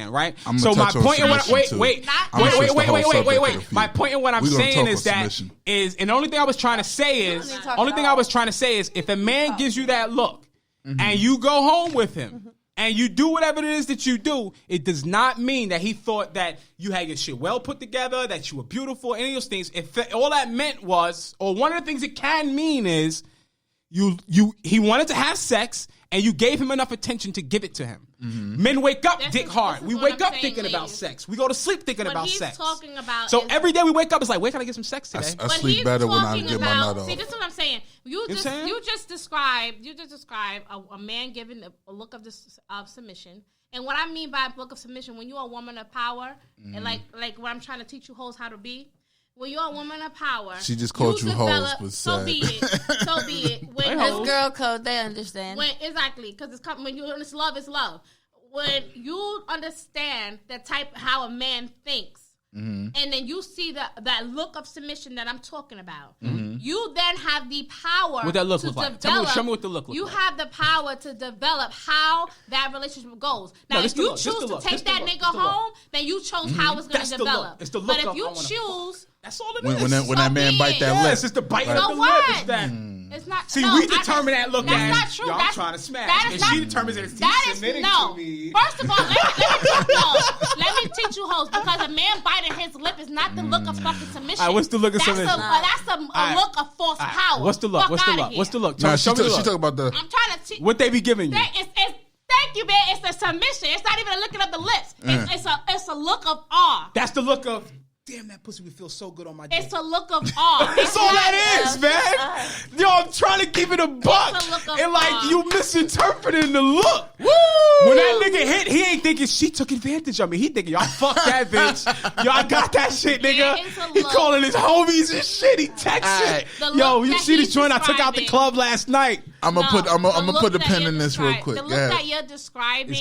man, right? I'm so my point in what wait. My point in what I'm saying is that and the only thing I was trying to say is if a man gives you that look and you go home with him and you do whatever it is that you do, it does not mean that he thought that you had your shit well put together, that you were beautiful, any of those things. If all that meant was, or one of the things it can mean is he wanted to have sex and you gave him enough attention to give it to him. Men wake up dick hard. We wake up thinking about sex. We go to sleep thinking about sex. So every day we wake up, it's like, where can I get some sex today? I sleep better when I get my nut off. See, this is what I'm saying. You just described a man giving a look of submission. And what I mean by a look of submission, when you're a woman of power, and like what I'm trying to teach you hoes how to be. When you're a woman of power, she just called you hoes. So be it. When that's girl code, they understand. Exactly, because when it's love, it's love. When you understand how a man thinks, and then you see that look of submission that I'm talking about, you then have the power. What that look look like? Show me what the look looks like. You have the power to develop how that relationship goes. Now, if you choose to take that nigga home, then you chose how it's going to develop. It's the look. But if you choose. That's all it is. When that man bite that lip. It's just the bite of the lip. It's that. It's not. See, we determine that look as. That's not true. I'm trying to smash. And she determines that he's submitting to me. First of all, let me teach you hoes, because a man biting his lip is not the look of fucking submission. All right, what's the look of submission? That's a look of false power. What's the look? What's the look? Nah, she talk about the. I'm trying to teach. What they be giving you? Thank you, man. It's the submission. It's not even a looking up the lips. It's a look of awe. That's the look of. Damn, that pussy would feel so good on my dick. It's a look of awe. That's all that is, man. Yo, I'm trying to keep it a buck. And like, you misinterpreting the look. Woo! When that nigga hit, he ain't thinking she took advantage of me. He thinking, y'all fuck that bitch. Y'all got that shit, nigga. He calling his homies and shit. He texting. Yo, you see this joint I took out the club last night. I'm gonna put the pen in this real quick. The look that you're describing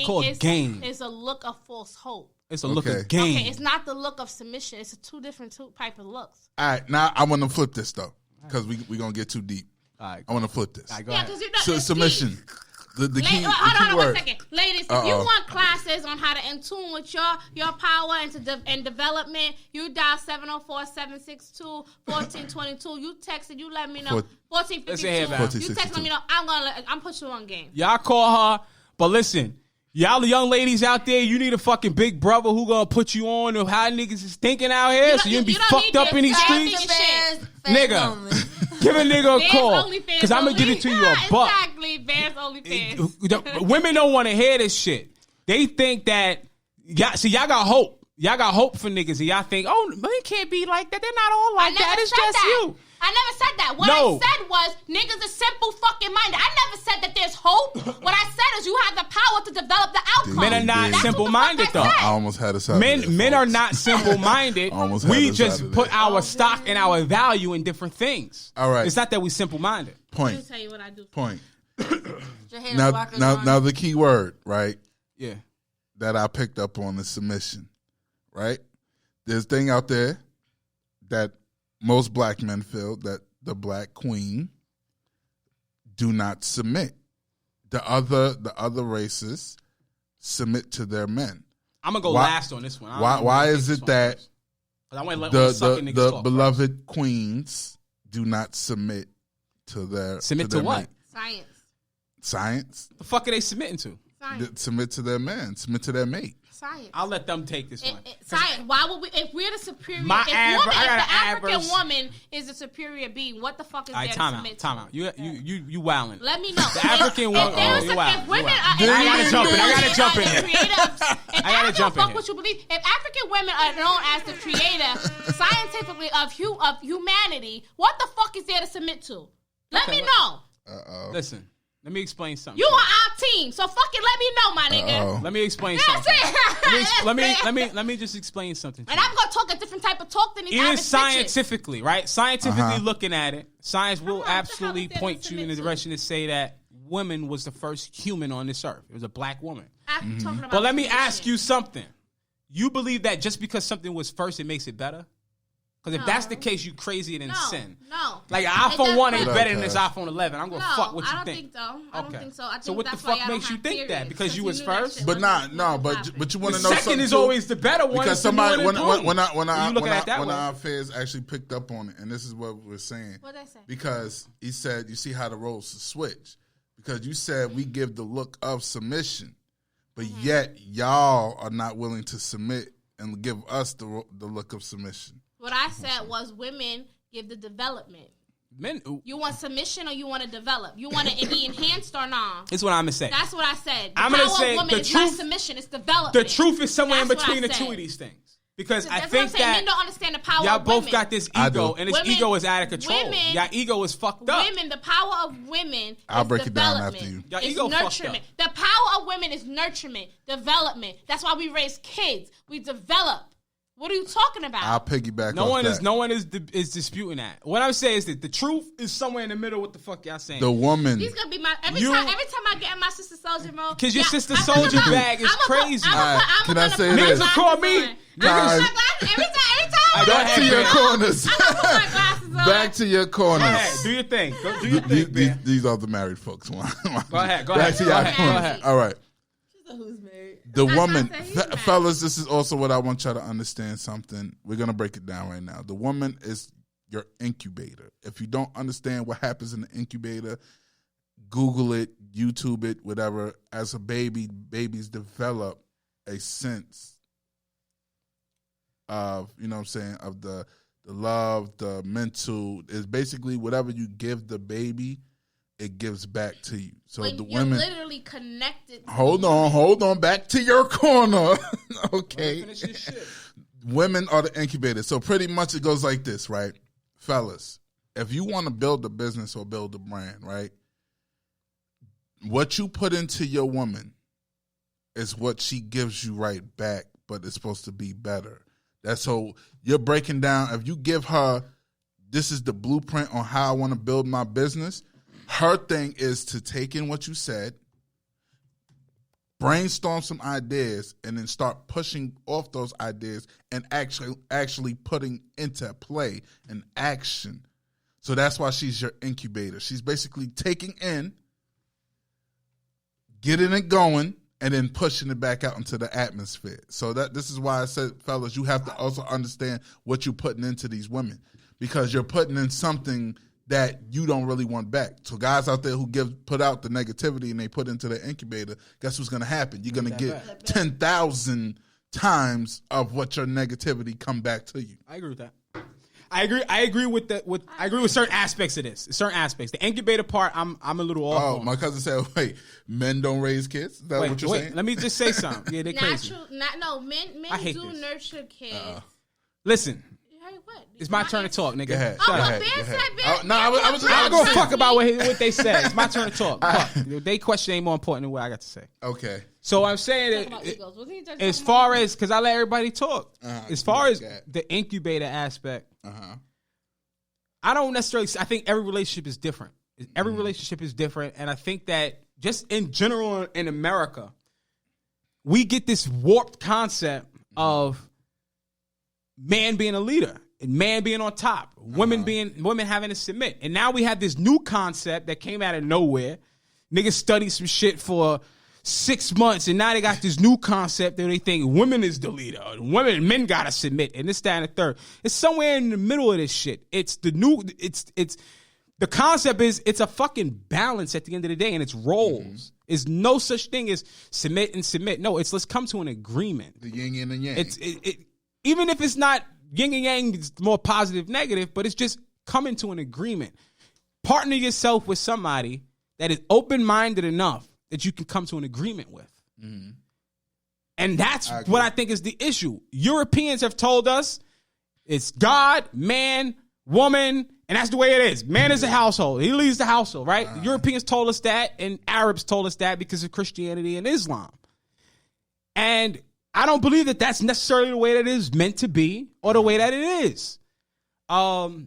is a look of false hope. It's a look of game. Okay, it's not the look of submission. It's two different type of looks. All right, now I want to flip this though, because we're gonna get too deep. All right, I want to flip this. All right, go ahead. So submission. The key. Hold on 1 second, ladies. If you want classes on how to in tune with your power and development, you dial 704-762-1422. You text it. You let me know. 1452. You text me know. I'm put you on game. Y'all call her, but listen. Y'all the young ladies out there, you need a fucking big brother who gonna put you on of how niggas is thinking out here, so you can be fucked up in these streets. Nigga, give a nigga a call, because I'm gonna give it to you a buck. Exactly, Bears only fans. Women don't want to hear this shit. They think that, y'all got hope. Y'all got hope for niggas, and y'all think, oh, men can't be like that. They're not all like that. It's just you. I never said that. What I said was niggas are simple fucking minded. I never said that there's hope. What I said is you have the power to develop the outcome. Men are not simple minded though. I almost had a side. Men are not simple minded. We just put our stock and our value in different things. All right. It's not that we simple minded. Let me tell you what I do. Point. now the key word, right? Yeah. That I picked up on is submission. Right? There's a thing out there that most black men feel that the black queen do not submit. The other races submit to their men. I'm gonna go last on this one. Why is it that the beloved first. queens do not submit to their what? Men? Science. The fuck are they submitting to? Submit to their man. Submit to their mate. Science. I'll let them take this one. Science. Why would we? If we're the superior, if the African woman is the superior being, what the fuck is there to submit to? Time out. You wildin'. Let me know. The African woman. If women are, I gotta jump in. I gotta jump in. Fuck what you believe. If African women are known as the creator scientifically of humanity, what the fuck is there to submit to? Let me know. Listen. Let me explain something. You on our team, so fucking let me know, my nigga. Let me explain something. Let me just explain something. And I'm gonna talk a different type of talk than these average bitches. Scientifically, right? Scientifically looking at it, science will absolutely point you in the direction to say that woman was the first human on this earth. It was a black woman. But let me ask you something. You believe that just because something was first, it makes it better? Because if that's the case, you crazier than sin. No. Like an iPhone 1 ain't better than this iPhone 11. I'm going to fuck what you think. I don't think so. I don't think so. I think so what the fuck makes you think that? Because you was first? But but you want to know something. Second is always the better one. Because somebody, when our affairs actually picked up on it, and this is what we're saying. What did I say? Because he said, you see how the roles switch. Because you said we give the look of submission, but yet y'all are not willing to submit and give us the look of submission. What I said was women give the development. Men, you want submission or you want to develop? You want to be enhanced or not? That's what I'm gonna say. That's what I said. I'm gonna say the truth. Is not submission; it's development. The truth is somewhere in between the two of these things. Because I think that men don't understand the power. Y'all of both women. got this ego, and this ego is out of control. Y'all ego is fucked up. Women, the power of women. I'll break it down after you. Y'all ego fucked up. The power of women is nurturement, development. That's why we raise kids. We develop. What are you talking about? I'll piggyback. No one is disputing that. What I'm saying is that the truth is somewhere in the middle. What the fuck y'all saying? The woman. He's gonna be my every time I get in my sister soldier mode. Because your sister soldier bag is crazy. Can I say this? Niggas will call me. Niggas. Every time. Back to your corners. I'm gonna put my glasses on. Back to your corners. Hey, do your thing. Do your thing. These are the married folks. Go ahead. Back to your corners. All right. Who's married? The woman, fellas, this is also what I want y'all to understand something. We're going to break it down right now. The woman is your incubator. If you don't understand what happens in the incubator, Google it, YouTube it, whatever. As a baby, babies develop a sense of, you know what I'm saying, of the love, the mental. It's basically whatever you give the baby, it gives back to you. So when the you're women literally connected. Hold on. Back to your corner. Okay. Women are the incubators. So pretty much it goes like this, right? Fellas, if you want to build a business or build a brand, right? What you put into your woman is what she gives you right back, but it's supposed to be better. That's so you're breaking down. If you give her, this is the blueprint on how I want to build my business. Her thing is to take in what you said, brainstorm some ideas, and then start pushing off those ideas and actually putting into play and action. So that's why she's your incubator. She's basically taking in, getting it going, and then pushing it back out into the atmosphere. So this is why I said, fellas, you have to also understand what you're putting into these women, because you're putting in something that you don't really want back. So guys out there who put out the negativity and they put into the incubator, guess what's going to happen? You're going to get 10,000 times of what your negativity come back to you. I agree with that. I agree with I agree with certain aspects of this. Certain aspects. The incubator part, I'm a little off. Oh, my cousin said, "Wait, men don't raise kids." Is that what you're saying? Let me just say something. Yeah, they're crazy. Men do nurture kids. Listen. What? It's my turn to talk, nigga. Go ahead. I was going to fuck about what they said. It's my turn to talk. They question ain't more important than what I got to say. Okay. So I'm saying that as far as, because I let everybody talk, as far as the incubator aspect, I don't necessarily, I think every relationship is different. Every relationship is different. And I think that just in general in America, we get this warped concept of man being a leader and man being on top, women having to submit. And now we have this new concept that came out of nowhere. Niggas studied some shit for 6 months, and now they got this new concept that they think women is the leader. Men gotta submit, and this, that, and the third. It's somewhere in the middle of this shit. It's the concept is it's a fucking balance at the end of the day, and it's roles. There's no such thing as submit and submit. No, it's let's come to an agreement. The yin and the yang. Even if it's not yin and yang, it's more positive, negative, but it's just coming to an agreement. Partner yourself with somebody that is open-minded enough that you can come to an agreement with. And that's what I think is the issue. Europeans have told us it's God, man, woman, and that's the way it is. Man is a household. He leads the household, right? Europeans told us that, and Arabs told us that because of Christianity and Islam. And I don't believe that that's necessarily the way that it is meant to be or the way that it is. So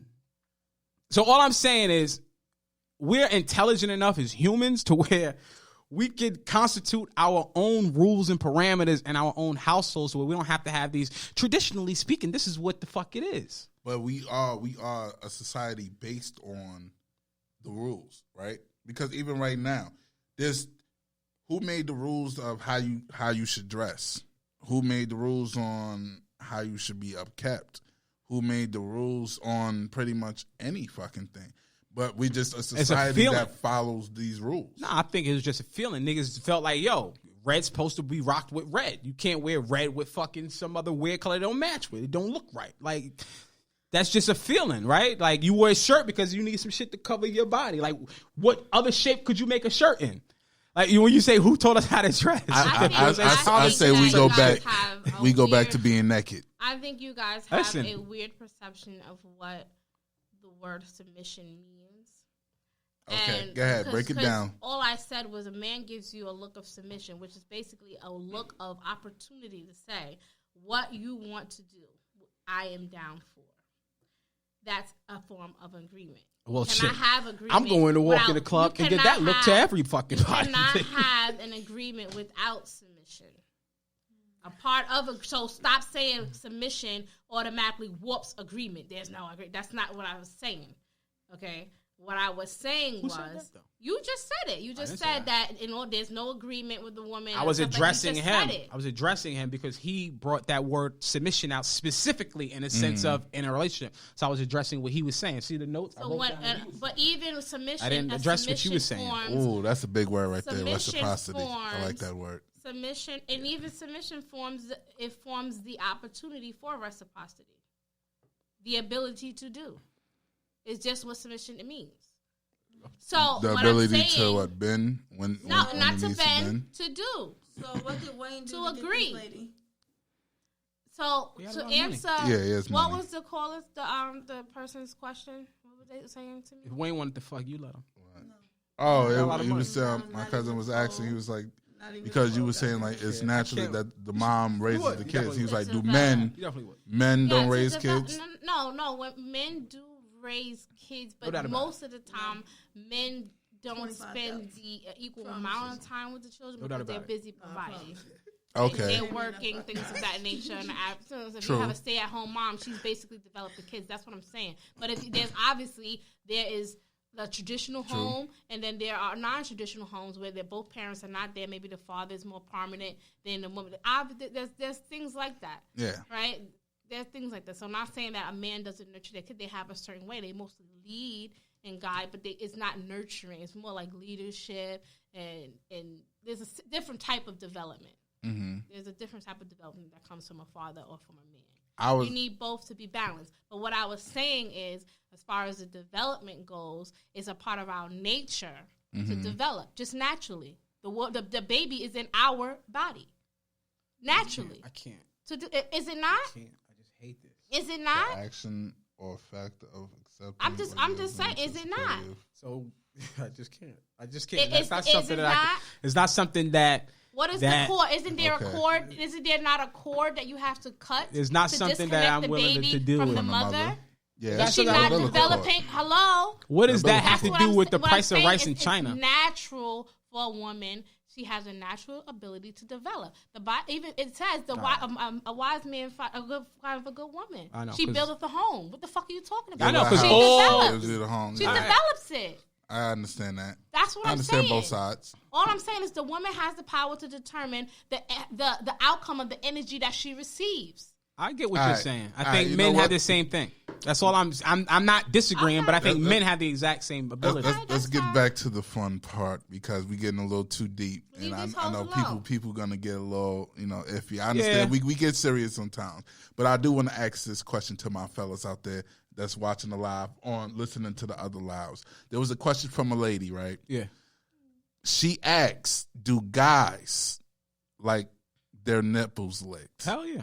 all I'm saying is we're intelligent enough as humans to where we could constitute our own rules and parameters in our own households where we don't have to have these. Traditionally speaking, this is what the fuck it is. But we are a society based on the rules, right? Because even right now, there's who made the rules of how you should dress? Who made the rules on how you should be upkept? Who made the rules on pretty much any fucking thing? But we just a society that follows these rules. Nah, I think it was just a feeling. Niggas felt like, yo, red's supposed to be rocked with red. You can't wear red with fucking some other weird color it don't match with. It don't look right. Like, that's just a feeling, right? Like, you wear a shirt because you need some shit to cover your body. Like, what other shape could you make a shirt in? Like, when you say who told us how to dress, I say we go back. We go back to being naked. I think you guys have a weird perception of what the word submission means. Okay, go ahead, break it down. All I said was a man gives you a look of submission, which is basically a look of opportunity to say what you want to do. I am down for. That's a form of agreement. Well, shit. I have agreement? I'm going to walk in the club and get that look to every fucking body. You cannot have an agreement without submission. A part of it. So stop saying submission automatically whoops agreement. There's no agreement. That's not what I was saying. Okay? What I was saying was, you just said it. You just said that there's no agreement with the woman. I was addressing him. I was addressing him because he brought that word submission out specifically in a sense of in a relationship. So I was addressing what he was saying. See the notes? So but even submission, I didn't address what you were saying. Ooh, that's a big word right there. Reciprocity. I like that word. Submission, and even submission forms the opportunity for reciprocity, the ability to do. It's just what submission means. So the ability to bend when not to bend, to do. So what did Wayne do to agree? This lady? So to answer, what was the caller's the person's question? What were they saying to me? If Wayne wanted to fuck you, let him. Oh, he was my cousin was asking. He was like, because you were saying like it's naturally that the mom raises the kids. He was like, do men don't raise kids? No. When men do raise kids, but most of the time men don't spend the equal amount of time with the children because they're busy providing. Okay. They're working, things of that nature. And if you have a stay-at-home mom, she's basically developed the kids. That's what I'm saying. But if there is the traditional home, and then there are non-traditional homes where both parents are not there. Maybe the father is more prominent than the woman. There's things like that. Yeah. Right? There's things like that. So I'm not saying that a man doesn't nurture their kid. They have a certain way. They mostly lead and guide, but it's not nurturing. It's more like leadership, and there's a different type of development. Mm-hmm. There's a different type of development that comes from a father or from a man. You need both to be balanced. But what I was saying is, as far as the development goes, it's a part of our nature to develop, just naturally. The baby is in our body. Naturally. I can't. Is it not? I can't. I just hate this. Is it not? The action or fact of acceptance. I'm just saying, is it not? So I just can't. That's not something that it's not something that. What is the cord? Isn't there a cord? Isn't there not a cord that you have to cut? It's not something that I'm willing to do from the mother. Yeah, she's not developing. Hello. What does that have to do with the price of rice in China? It's natural for a woman. She has a natural ability to develop. Even it says a wise man find a good woman. I know, she buildeth a home. What the fuck are you talking about? I know, because she develops it. I understand that. That's what I'm saying. I understand both sides. All I'm saying is the woman has the power to determine the outcome of the energy that she receives. I get what you're saying. I think men have the same thing. That's all I'm not disagreeing, but I think men have the exact same ability. Let's get back to the fun part because we're getting a little too deep, and I know people gonna get a little iffy. I understand we get serious sometimes, but I do want to ask this question to my fellas out there that's watching the live listening to the other lives. There was a question from a lady, right? Yeah. She asked, "Do guys like their nipples licked?" Hell yeah.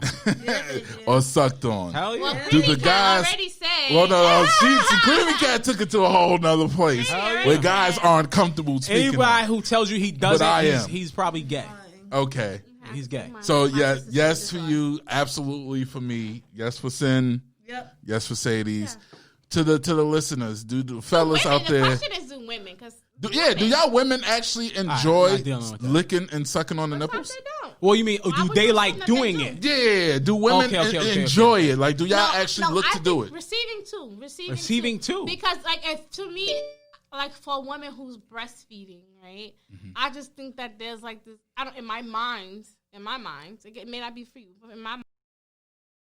Or sucked on? Hell yeah. Well, do the guys already said? Well, no. She Creamy Cat took it to a whole nother place where guys aren't comfortable speaking. Anybody who tells you he doesn't, he's probably gay. Okay. He's gay. So yes for you, absolutely for me. Yes for Sin. Yep. Yes for Sadie's. Yeah. To the listeners, do fellas out there. The question is do women, because Do y'all women actually enjoy licking and sucking on the nipples? They don't. Well, you mean do they like doing it? Yeah. Do women enjoy it? Like, do y'all actually look to do it? Receiving too. Because to me, like for a woman who's breastfeeding, right? Mm-hmm. I just think that there's like this. In my mind, it may not be for you, but in my mind,